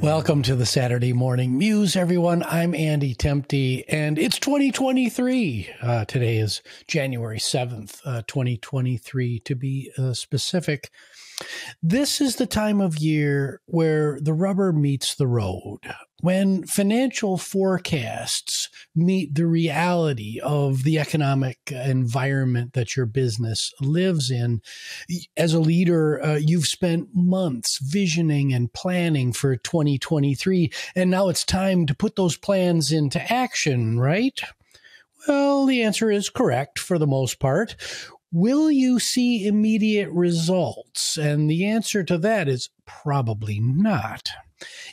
Welcome to the Saturday Morning Muse, everyone. I'm Andy Tempty, and it's 2023. Today is January 7th, 2023, to be specific. This is the time of year where the rubber meets the road, when financial forecasts meet the reality of the economic environment that your business lives in. As a leader, you've spent months visioning and planning for 2023, and now it's time to put those plans into action, right? Well, the answer is correct for the most part. Will you see immediate results? And the answer to that is probably not.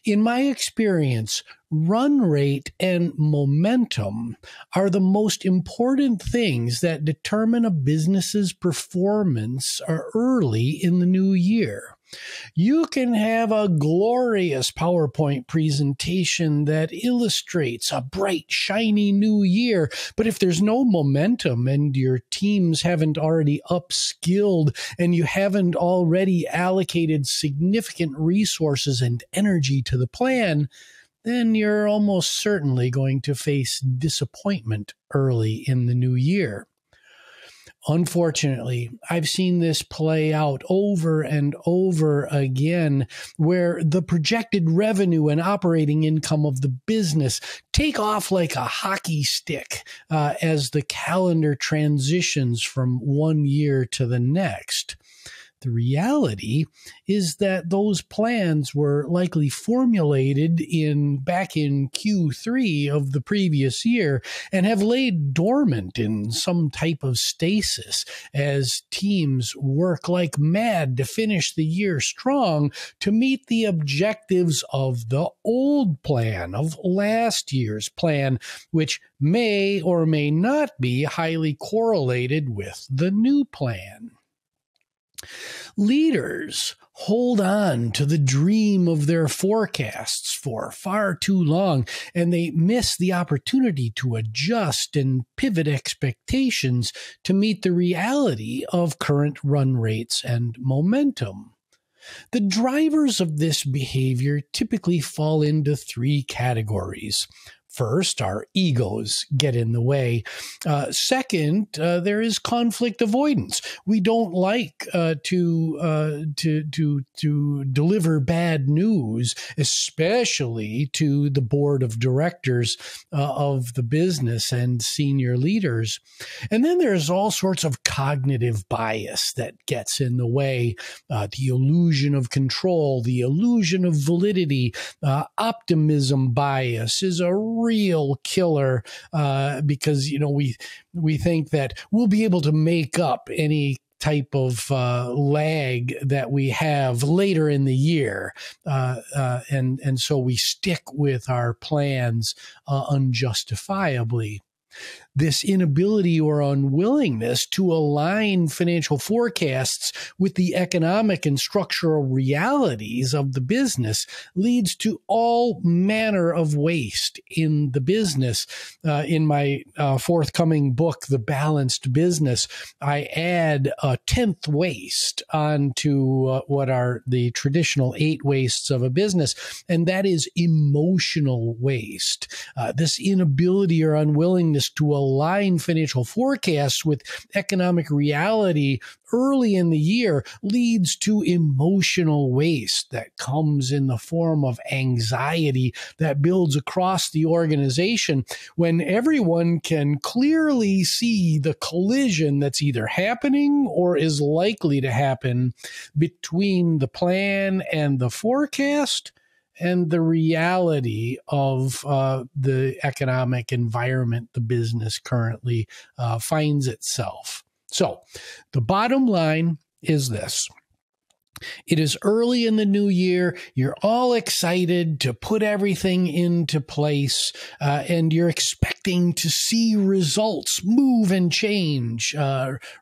In my experience, run rate and momentum are the most important things that determine a business's performance early in the new year. You can have a glorious PowerPoint presentation that illustrates a bright, shiny new year, but if there's no momentum and your teams haven't already upskilled and you haven't already allocated significant resources and energy to the plan, then you're almost certainly going to face disappointment early in the new year. Unfortunately, I've seen this play out over and over again, where the projected revenue and operating income of the business take off like a hockey stick as the calendar transitions from one year to the next. The reality is that those plans were likely formulated back in Q3 of the previous year and have laid dormant in some type of stasis as teams work like mad to finish the year strong to meet the objectives of the old plan, of last year's plan, which may or may not be highly correlated with the new plan. Leaders hold on to the dream of their forecasts for far too long, and they miss the opportunity to adjust and pivot expectations to meet the reality of current run rates and momentum. The drivers of this behavior typically fall into three categories. First, our egos get in the way. Second, there is conflict avoidance. We don't like to deliver bad news, especially to the board of directors of the business and senior leaders. And then there's all sorts of cognitive bias that gets in the way. The illusion of control, the illusion of validity, optimism bias is a real killer because we think that we'll be able to make up any type of lag that we have later in the year, and so we stick with our plans unjustifiably. This inability or unwillingness to align financial forecasts with the economic and structural realities of the business leads to all manner of waste in the business. In my forthcoming book, The Balanced Business, I add a 10th waste onto what are the traditional 8 wastes of a business, and that is emotional waste. This inability or unwillingness to align financial forecasts with economic reality early in the year leads to emotional waste that comes in the form of anxiety that builds across the organization when everyone can clearly see the collision that's either happening or is likely to happen between the plan and the forecast and the reality of the economic environment the business currently finds itself. So the bottom line is this. It is early in the new year. You're all excited to put everything into place, and you're expecting to see results move and change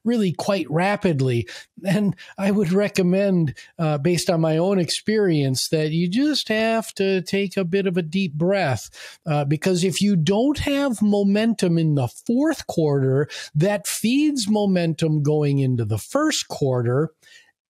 really quite rapidly. And I would recommend, based on my own experience, that you just have to take a bit of a deep breath, because if you don't have momentum in the fourth quarter, that feeds momentum going into the first quarter.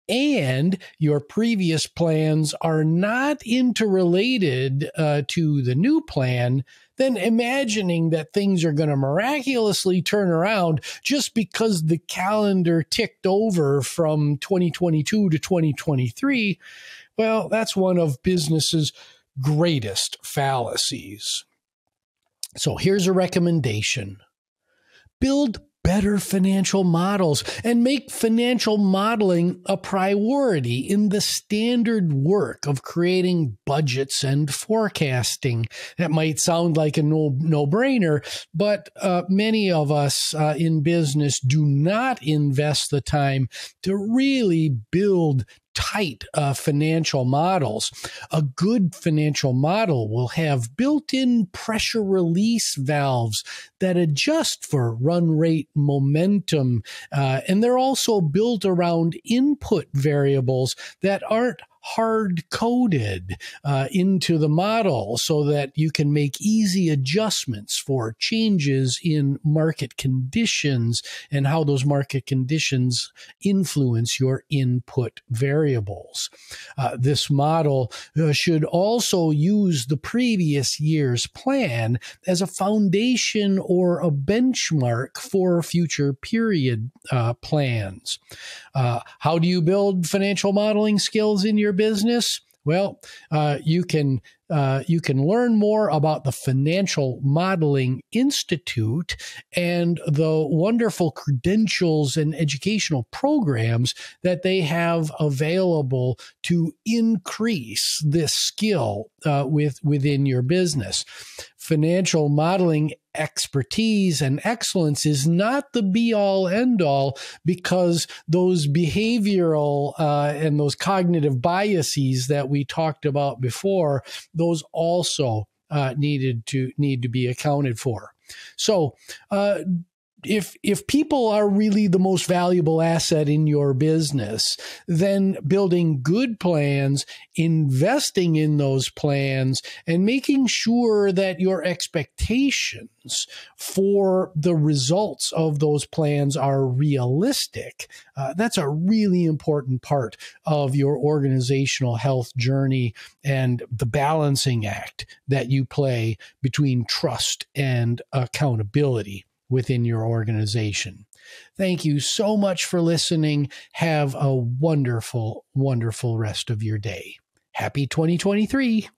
and your previous plans are not interrelated to the new plan, then imagining that things are going to miraculously turn around just because the calendar ticked over from 2022 to 2023, well, that's one of business's greatest fallacies. So here's a recommendation. Build better financial models and make financial modeling a priority in the standard work of creating budgets and forecasting. That might sound like a no-brainer, but many of us in business do not invest the time to really build tight financial models. A good financial model will have built-in pressure release valves that adjust for run rate momentum. And they're also built around input variables that aren't hard-coded into the model so that you can make easy adjustments for changes in market conditions and how those market conditions influence your input variables. This model should also use the previous year's plan as a foundation or a benchmark for future period plans. How do you build financial modeling skills in your business? Well, you can learn more about the Financial Modeling Institute and the wonderful credentials and educational programs that they have available to increase this skill within your business. Financial modeling expertise and excellence is not the be-all, end-all, because those behavioral and those cognitive biases that we talked about before, those also need to be accounted for. So if people are really the most valuable asset in your business, then building good plans, investing in those plans, and making sure that your expectations for the results of those plans are realistic, that's a really important part of your organizational health journey and the balancing act that you play between trust and accountability within your organization. Thank you so much for listening. Have a wonderful, wonderful rest of your day. Happy 2023.